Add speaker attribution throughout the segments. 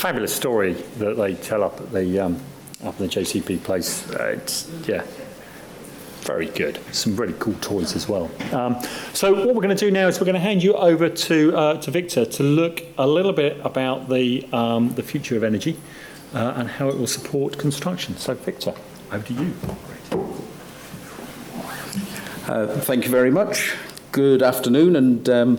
Speaker 1: fabulous story that they tell up at the JCP place. It's very good. Some really cool toys as well. So what we're going to do now is we're going to hand you over to Victor to look a little bit about the future of energy and how it will support construction. So Victor, over to you.
Speaker 2: Thank you very much. Good afternoon, and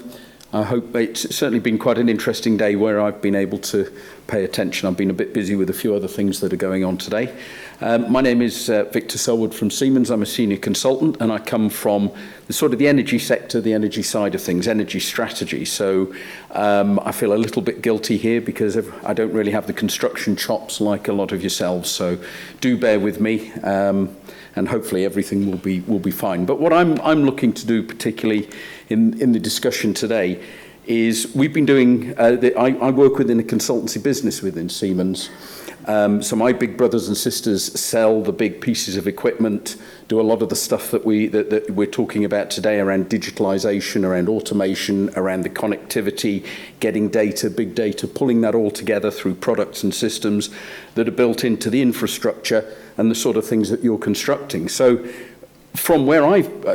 Speaker 2: I hope it's certainly been quite an interesting day where I've been able to pay attention. I've been a bit busy with a few other things that are going on today. My name is Victor Selwood from Siemens. I'm a senior consultant, and I come from the energy sector, the energy side of things, energy strategy. So I feel a little bit guilty here because I don't really have the construction chops like a lot of yourselves. So do bear with me, and hopefully everything will be fine. But what I'm looking to do, particularly in the discussion today, is we've been doing. I work within a consultancy business within Siemens. So my big brothers and sisters sell the big pieces of equipment, do a lot of the stuff that we're talking about today around digitalization, around automation, around the connectivity, getting data, big data, pulling that all together through products and systems that are built into the infrastructure and the sort of things that you're constructing. So from where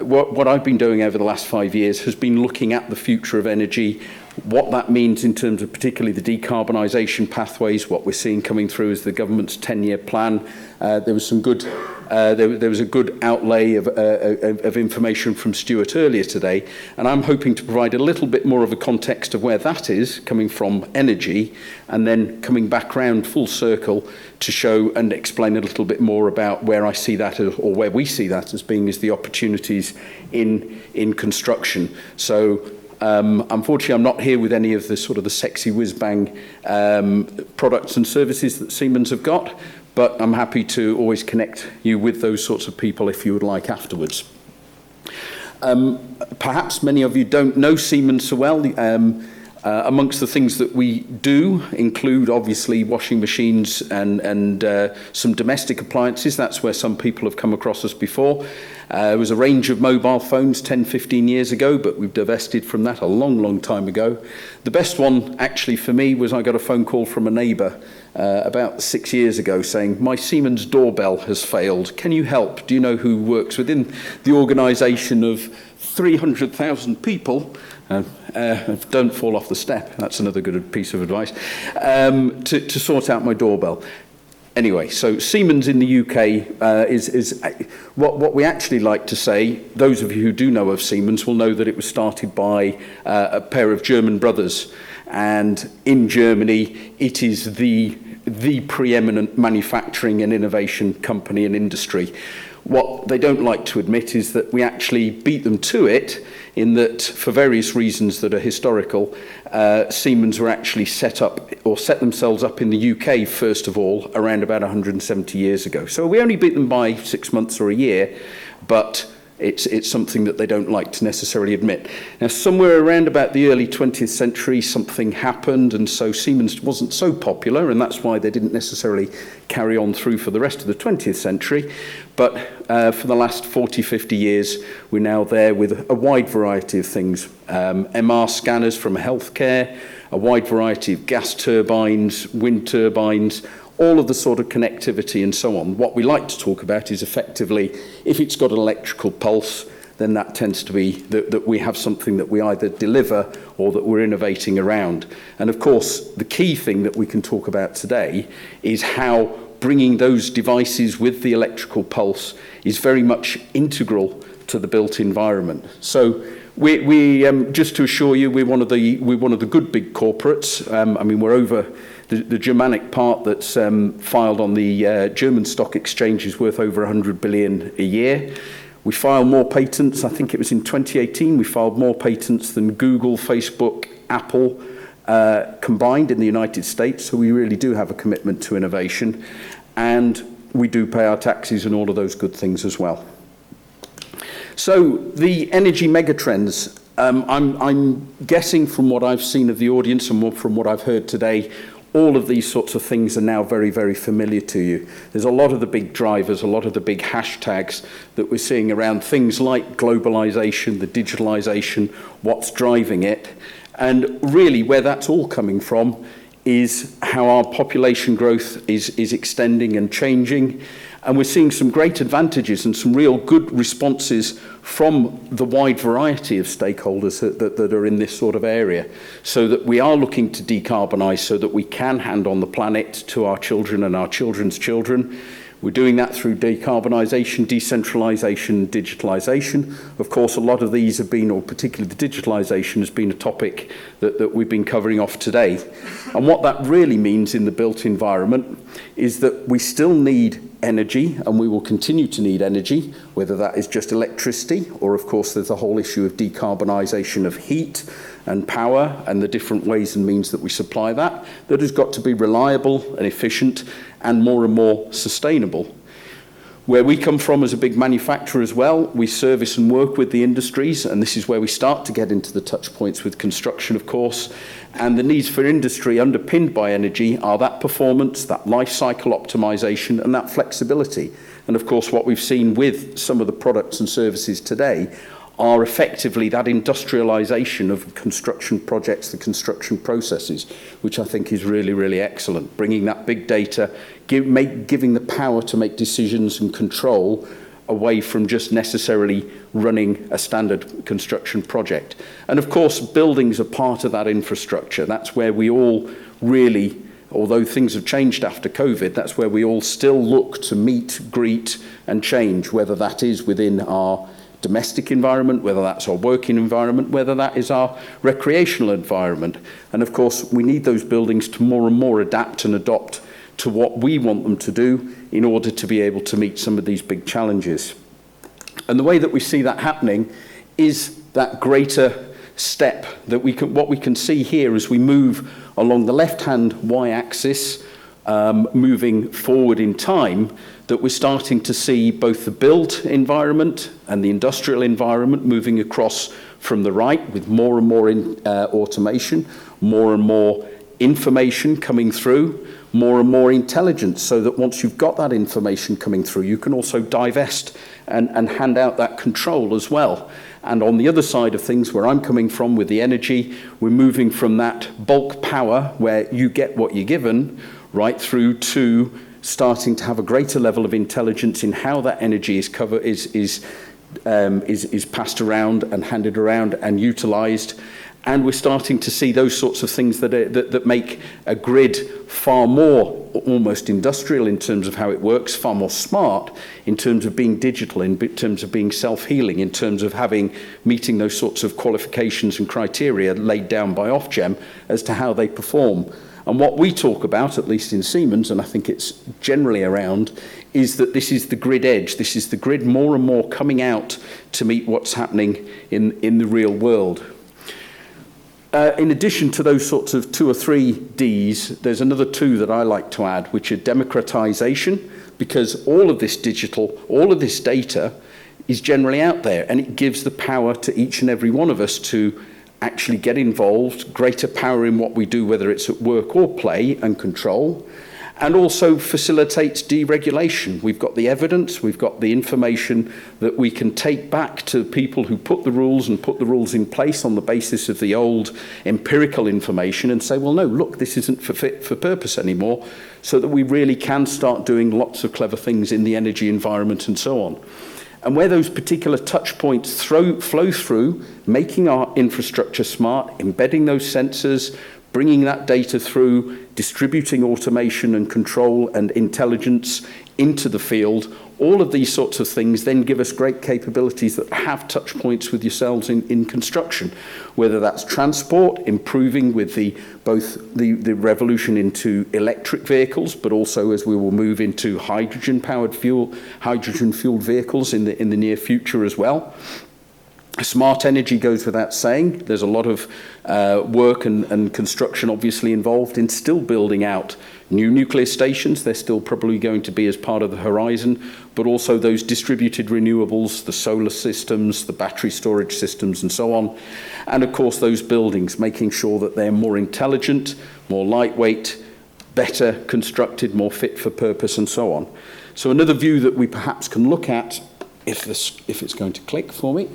Speaker 2: what I've been doing over the last 5 years has been looking at the future of energy, what that means in terms of particularly the decarbonisation pathways, what we're seeing coming through is the government's 10-year plan. There was some good, there was a good outlay of information from Stuart earlier today, and I'm hoping to provide a little bit more of a context of where that is coming from energy, and then coming back round full circle to show and explain a little bit more about where I see that or where we see that as being the opportunities in construction. So unfortunately, I'm not here with any of the the sexy whiz-bang products and services that Siemens have got, but I'm happy to always connect you with those sorts of people if you would like afterwards. Perhaps many of you don't know Siemens so well. Amongst the things that we do include obviously washing machines and some domestic appliances. That's where some people have come across us before. There was a range of mobile phones 10, 15 years ago, but we've divested from that a long, long time ago. The best one actually for me was I got a phone call from a neighbour about 6 years ago saying, my Siemens doorbell has failed. Can you help? Do you know who works within the organisation of 300,000 people? Don't fall off the step. That's another good piece of advice. To sort out my doorbell. Anyway, so Siemens in the UK is what we actually like to say. Those of you who do know of Siemens will know that it was started by a pair of German brothers, and in Germany it is the preeminent manufacturing and innovation company and industry. What they don't like to admit is that we actually beat them to it, in that for various reasons that are historical, Siemens were actually set themselves up in the UK first of all around about 170 years ago. So we only beat them by 6 months or a year, but it's something that they don't like to necessarily admit. Now, somewhere around about the early 20th century, something happened, and so Siemens wasn't so popular, and that's why they didn't necessarily carry on through for the rest of the 20th century. But for the last 40, 50 years, we're now there with a wide variety of things. MR scanners from healthcare, a wide variety of gas turbines, wind turbines, all of the sort of connectivity and so on. What we like to talk about is effectively, if it's got an electrical pulse, then that tends to be that we have something that we either deliver or that we're innovating around. And of course, the key thing that we can talk about today is how bringing those devices with the electrical pulse is very much integral to the built environment. So we just to assure you, we're one of the good big corporates. I mean, we're over the Germanic part that's filed on the German stock exchange is worth over 100 billion a year. We file more patents. I think it was in 2018 we filed more patents than Google, Facebook, Apple combined in the United States. So we really do have a commitment to innovation, and we do pay our taxes and all of those good things as well. So the energy megatrends, I'm guessing from what I've seen of the audience and from what I've heard today, all of these sorts of things are now very, very familiar to you. There's a lot of the big drivers, a lot of the big hashtags that we're seeing around things like globalization, the digitalization, what's driving it. And really where that's all coming from is how our population growth is extending and changing. And we're seeing some great advantages and some real good responses from the wide variety of stakeholders that are in this sort of area, so that we are looking to decarbonise so that we can hand on the planet to our children and our children's children. We're doing that through decarbonisation, decentralisation, digitalisation. Of course, a lot of these have been, or particularly the digitalisation, has been a topic that we've been covering off today. And what that really means in the built environment is that we still need energy, and we will continue to need energy, whether that is just electricity, or of course there's the whole issue of decarbonisation of heat and power and the different ways and means that we supply that has got to be reliable and efficient and more sustainable. Where we come from as a big manufacturer as well, we service and work with the industries, and this is where we start to get into the touch points with construction, of course. And the needs for industry underpinned by energy are that performance, that life cycle optimization, and that flexibility. And of course, what we've seen with some of the products and services today are effectively that industrialization of construction projects, the construction processes, which I think is really excellent. Bringing that big data, giving the power to make decisions and control away from just necessarily running a standard construction project. And of course, buildings are part of that infrastructure. That's where we all really, although things have changed after COVID, that's where we all still look to meet, greet, and change, whether that is within our domestic environment, whether that's our working environment, whether that is our recreational environment. And of course, we need those buildings to more and more adapt and adopt to what we want them to do in order to be able to meet some of these big challenges. And the way that we see that happening is that greater step that what we can see here as we move along the left-hand y-axis, moving forward in time, that we're starting to see both the built environment and the industrial environment moving across from the right with more and more automation, more and more information coming through, more and more intelligence, so that once you've got that information coming through, you can also divest and hand out that control as well. And on the other side of things, where I'm coming from with the energy, we're moving from that bulk power where you get what you're given, right through to starting to have a greater level of intelligence in how that energy is passed around and handed around and utilised. And we're starting to see those sorts of things that make a grid far more almost industrial in terms of how it works, far more smart in terms of being digital, in terms of being self-healing, in terms of meeting those sorts of qualifications and criteria laid down by Ofgem as to how they perform. And what we talk about, at least in Siemens, and I think it's generally around, is that this is the grid edge. This is the grid more and more coming out to meet what's happening in the real world. In addition to those sorts of 2 or 3 Ds, there's another 2 that I like to add, which are democratization, because all of this digital, all of this data is generally out there, and it gives the power to each and every one of us to actually get involved, greater power in what we do, whether it's at work or play, and control, and also facilitates deregulation. We've got the evidence, we've got the information that we can take back to people who put the rules and put the rules in place on the basis of the old empirical information and say, well, no, look, this isn't fit for purpose anymore, so that we really can start doing lots of clever things in the energy environment and so on. And where those particular touch points flow through, making our infrastructure smart, embedding those sensors, bringing that data through, distributing automation and control and intelligence into the field, all of these sorts of things then give us great capabilities that have touch points with yourselves in construction, whether that's transport, improving with both the revolution into electric vehicles, but also as we will move into hydrogen-fueled vehicles in the near future as well. Smart energy goes without saying. There's a lot of work and construction obviously involved in still building out new nuclear stations. They're still probably going to be as part of the horizon, but also those distributed renewables, the solar systems, the battery storage systems and so on. And of course those buildings, making sure that they're more intelligent, more lightweight, better constructed, more fit for purpose and so on. So another view that we perhaps can look at if it's going to click for me,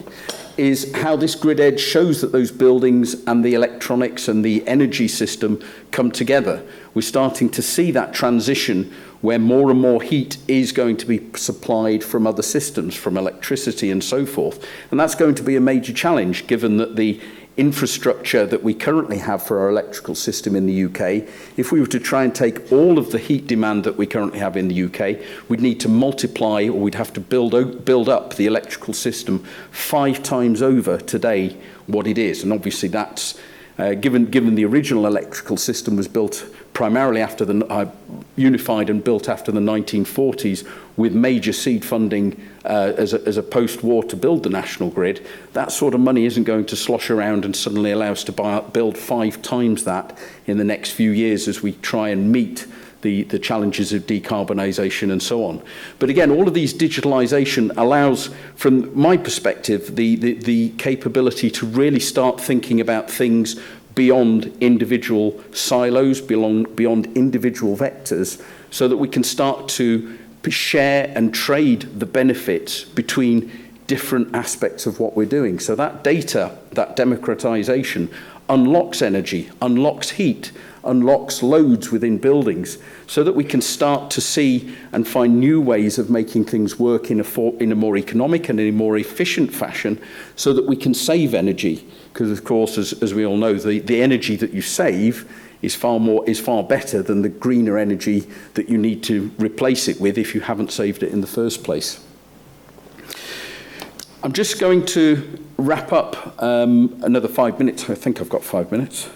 Speaker 2: is how this grid edge shows that those buildings and the electronics and the energy system come together. We're starting to see that transition where more and more heat is going to be supplied from other systems, from electricity and so forth. And that's going to be a major challenge, given that the infrastructure that we currently have for our electrical system in the UK, if we were to try and take all of the heat demand that we currently have in the UK, we'd need to multiply, or we'd have to build up the electrical system 5 times over today what it is. And obviously that's, given the original electrical system was built primarily after the, unified and built after the 1940s with major seed funding as a post-war to build the national grid, that sort of money isn't going to slosh around and suddenly allow us to build 5 times that in the next few years as we try and meet the challenges of decarbonisation and so on. But again, all of these digitalisation allows, from my perspective, the capability to really start thinking about things beyond individual silos, beyond individual vectors, so that we can start to share and trade the benefits between different aspects of what we're doing. So that data, that democratization, unlocks energy, unlocks heat, unlocks loads within buildings, so that we can start to see and find new ways of making things work in a more economic and in a more efficient fashion, so that we can save energy. Because of course, as we all know, the energy that you save is far better than the greener energy that you need to replace it with if you haven't saved it in the first place. I'm just going to wrap up another 5 minutes. I think I've got 5 minutes.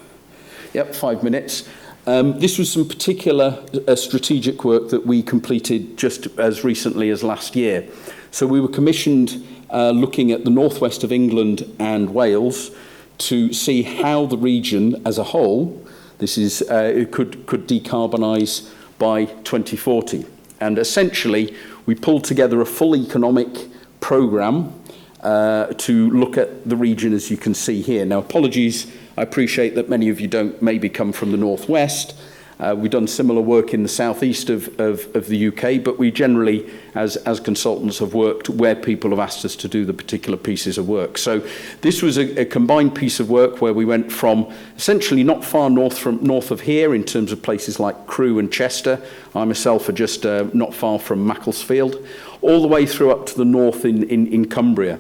Speaker 2: Yep, 5 minutes. This was some particular strategic work that we completed just as recently as last year. So we were commissioned looking at the northwest of England and Wales to see how the region as a whole, this is, it could decarbonise by 2040. And essentially, we pulled together a full economic programme to look at the region as you can see here. Now, apologies, I appreciate that many of you don't maybe come from the northwest. We've done similar work in the southeast of the UK, but we generally, as consultants, have worked where people have asked us to do the particular pieces of work. So this was a combined piece of work where we went from essentially not far north of here in terms of places like Crewe and Chester. I myself are just not far from Macclesfield, all the way through up to the north in Cumbria.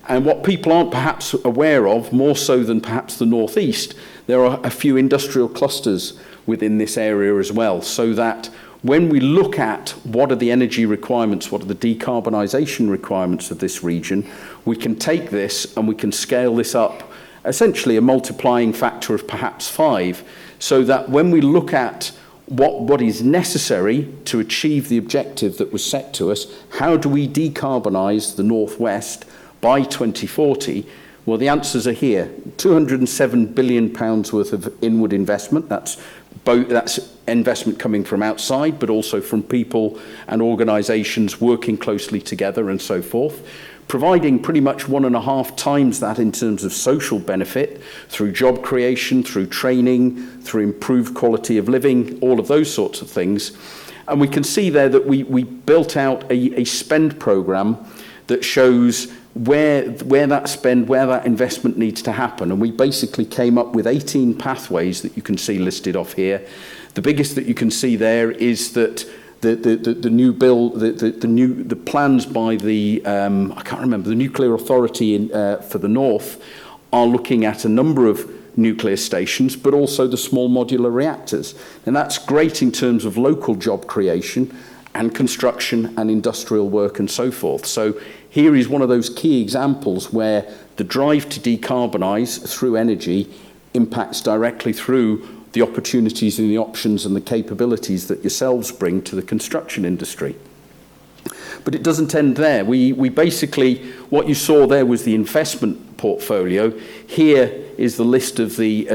Speaker 2: And what people aren't perhaps aware of, more so than perhaps the northeast, there are a few industrial clusters within this area as well, so that when we look at what are the energy requirements, what are the decarbonisation requirements of this region, we can take this and we can scale this up, essentially a multiplying factor of perhaps 5, so that when we look at what is necessary to achieve the objective that was set to us, how do we decarbonise the northwest by 2040? Well, the answers are here. £207 billion worth of inward investment. That's investment coming from outside, but also from people and organisations working closely together and so forth, providing pretty much 1.5 times that in terms of social benefit through job creation, through training, through improved quality of living, all of those sorts of things. And we can see there that we built out a spend programme that shows where that investment needs to happen. And we basically came up with 18 pathways that you can see listed off here. The biggest that you can see there is that the new bill, the plans by the I can't remember, the nuclear authority for the north are looking at a number of nuclear stations, but also the small modular reactors. And that's great in terms of local job creation and construction and industrial work and so forth. So here is one of those key examples where the drive to decarbonise through energy impacts directly through the opportunities and the options and the capabilities that yourselves bring to the construction industry. But it doesn't end there. We basically, what you saw there was the investment portfolio. Here is the list of the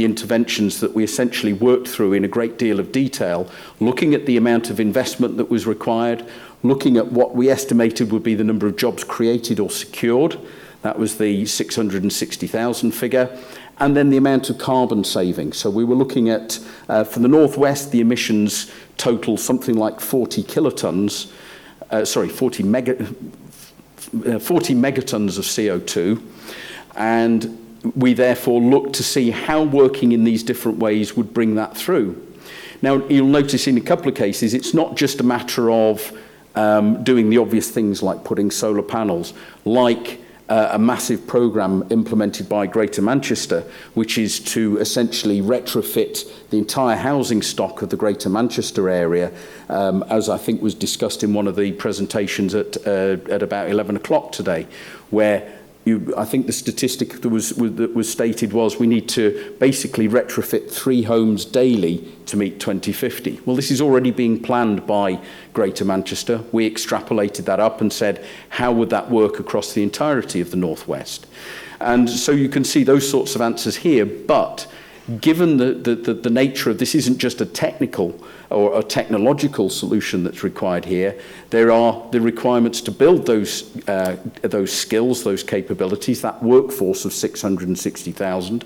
Speaker 2: interventions that we essentially worked through in a great deal of detail, looking at the amount of investment that was required, looking at what we estimated would be the number of jobs created or secured. That was the 660,000 figure. And then the amount of carbon saving. So we were looking at, for the northwest, the emissions total something like 40 kilotons, 40 megatons of CO2, and we therefore looked to see how working in these different ways would bring that through. Now, you'll notice in a couple of cases, it's not just a matter of doing the obvious things like putting solar panels, like a massive program implemented by Greater Manchester, which is to essentially retrofit the entire housing stock of the Greater Manchester area, as I think was discussed in one of the presentations at about 11 o'clock today, where I think the statistic that was stated was we need to basically retrofit 3 homes daily to meet 2050. Well, this is already being planned by Greater Manchester. We extrapolated that up and said, how would that work across the entirety of the Northwest? And so you can see those sorts of answers here, but given the nature of this isn't just a technical or a technological solution that's required here, there are the requirements to build those skills, those capabilities, that workforce of 660,000.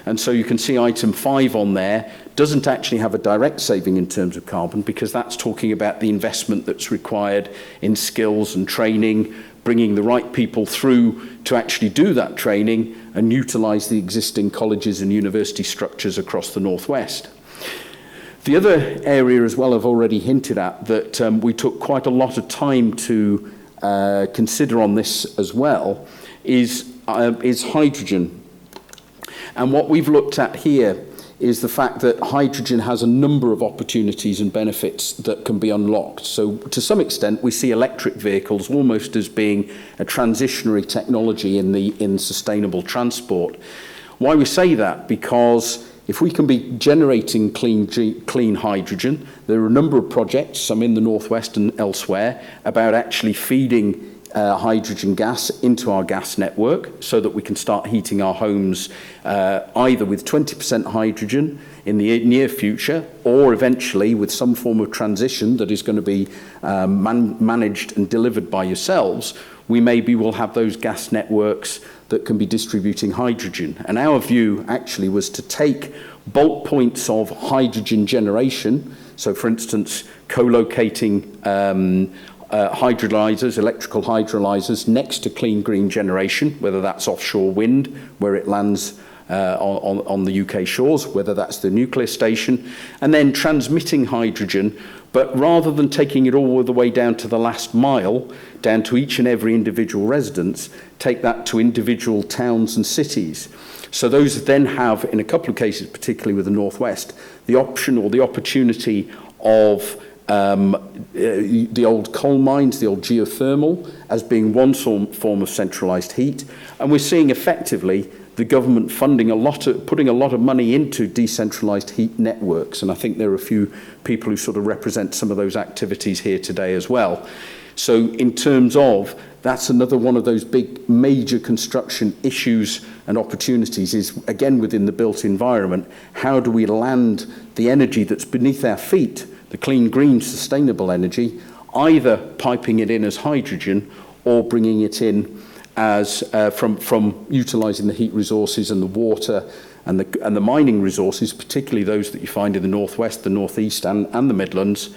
Speaker 2: And so you can see item 5 on there doesn't actually have a direct saving in terms of carbon, because that's talking about the investment that's required in skills and training, bringing the right people through to actually do that training and utilise the existing colleges and university structures across the Northwest. The other area as well I've already hinted at that we took quite a lot of time to consider on this as well is hydrogen. And what we've looked at here is the fact that hydrogen has a number of opportunities and benefits that can be unlocked. So to some extent, we see electric vehicles almost as being a transitionary technology in sustainable transport. Why we say that? Because if we can be generating clean hydrogen, there are a number of projects, some in the Northwest and elsewhere, about actually feeding hydrogen gas into our gas network so that we can start heating our homes either with 20% hydrogen in the near future, or eventually with some form of transition that is going to be managed and delivered by yourselves. We maybe will have those gas networks that can be distributing hydrogen. And our view actually was to take bulk points of hydrogen generation, so for instance, co-locating hydrolyzers, electrical hydrolyzers next to clean green generation, whether that's offshore wind, where it lands on the UK shores, whether that's the nuclear station, and then transmitting hydrogen, but rather than taking it all the way down to the last mile, down to each and every individual residence, take that to individual towns and cities. So those then have, in a couple of cases, particularly with the Northwest, the option or the opportunity of the old coal mines, the old geothermal, as being one form of centralised heat. And we're seeing effectively the government putting a lot of money into decentralised heat networks. And I think there are a few people who sort of represent some of those activities here today as well. So in terms of, that's another one of those big major construction issues and opportunities is, again, within the built environment, how do we land the energy that's beneath our feet, the clean, green, sustainable energy, either piping it in as hydrogen or bringing it in as from utilising the heat resources and the water and the mining resources, particularly those that you find in the Northwest, the Northeast and the Midlands,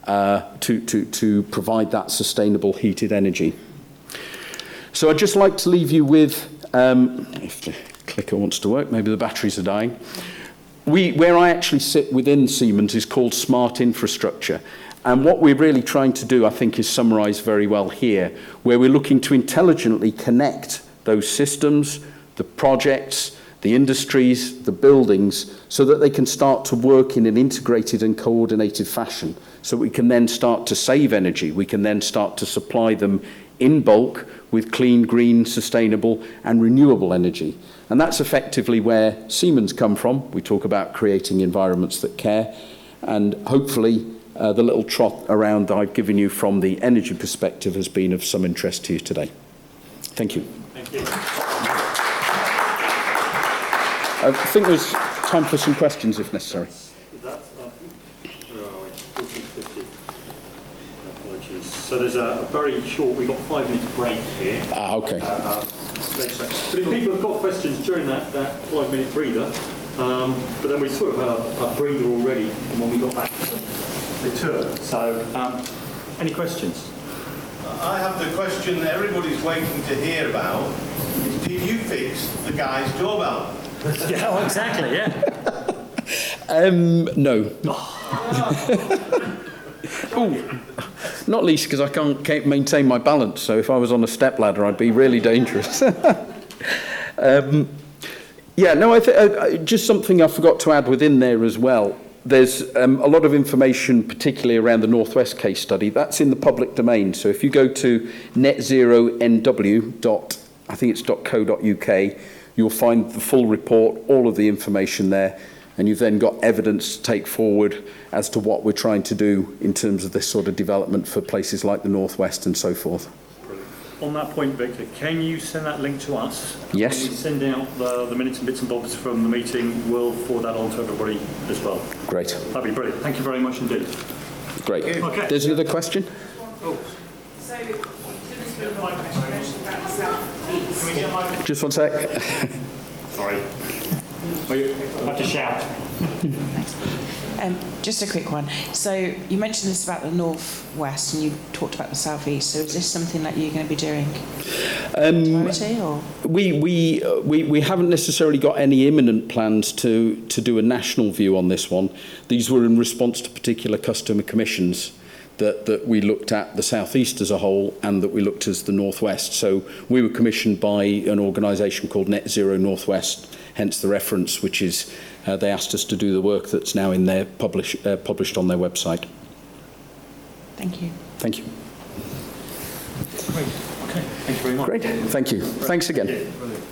Speaker 2: to provide that sustainable heated energy. So I'd just like to leave you with, if the clicker wants to work, maybe the batteries are dying. Where I actually sit within Siemens is called smart infrastructure. And what we're really trying to do, I think, is summarised very well here, where we're looking to intelligently connect those systems, the projects, the industries, the buildings, so that they can start to work in an integrated and coordinated fashion. So we can then start to save energy. We can then start to supply them in bulk with clean, green, sustainable and renewable energy. And that's effectively where Siemens come from. We talk about creating environments that care, and hopefully the little trot around that I've given you from the energy perspective has been of some interest to you today. Thank you.
Speaker 1: Thank you.
Speaker 2: I think there's time for some questions if necessary.
Speaker 1: So there's a very short, we've got 5 minutes break here.
Speaker 2: Okay.
Speaker 1: But if people have got questions during that 5-minute breather, but then we sort of had a breather already when we got back to the tour. So, any questions?
Speaker 3: I have the question that everybody's waiting to hear about. Did you fix the guy's doorbell?
Speaker 1: Yeah, well, exactly, yeah.
Speaker 2: No. Not least because I can't maintain my balance, so if I was on a stepladder, I'd be really dangerous. Yeah, no, just something I forgot to add within there as well. There's a lot of information, particularly around the Northwest case study. That's in the public domain. So if you go to netzeronw.co.uk, you'll find the full report, all of the information there, and you've then got evidence to take forward as to what we're trying to do in terms of this sort of development for places like the Northwest and so forth.
Speaker 1: On that point, Victor, can you send that link to us?
Speaker 2: Yes.
Speaker 1: When we send out the minutes and bits and bobs from the meeting, we'll forward that on to everybody as well.
Speaker 2: Great.
Speaker 1: That'd be brilliant. Thank you very much indeed.
Speaker 2: Great.
Speaker 1: Okay.
Speaker 2: There's another question?
Speaker 4: So,
Speaker 2: Just one sec.
Speaker 1: Sorry. We have to shout.
Speaker 4: just a quick one. So you mentioned this about the northwest, and you talked about the southeast. So is this something that you're going to be doing? Priority, or
Speaker 2: We haven't necessarily got any imminent plans to do a national view on this one. These were in response to particular customer commissions that we looked at the southeast as a whole and that we looked as the northwest. So we were commissioned by an organisation called Net Zero Northwest, hence the reference, which is they asked us to do the work that's now in their published on their website.
Speaker 4: Thank you.
Speaker 2: Thank you.
Speaker 1: Great. Okay. Thank you very much.
Speaker 2: Great. Thank you. Thanks again.
Speaker 1: Yeah, brilliant.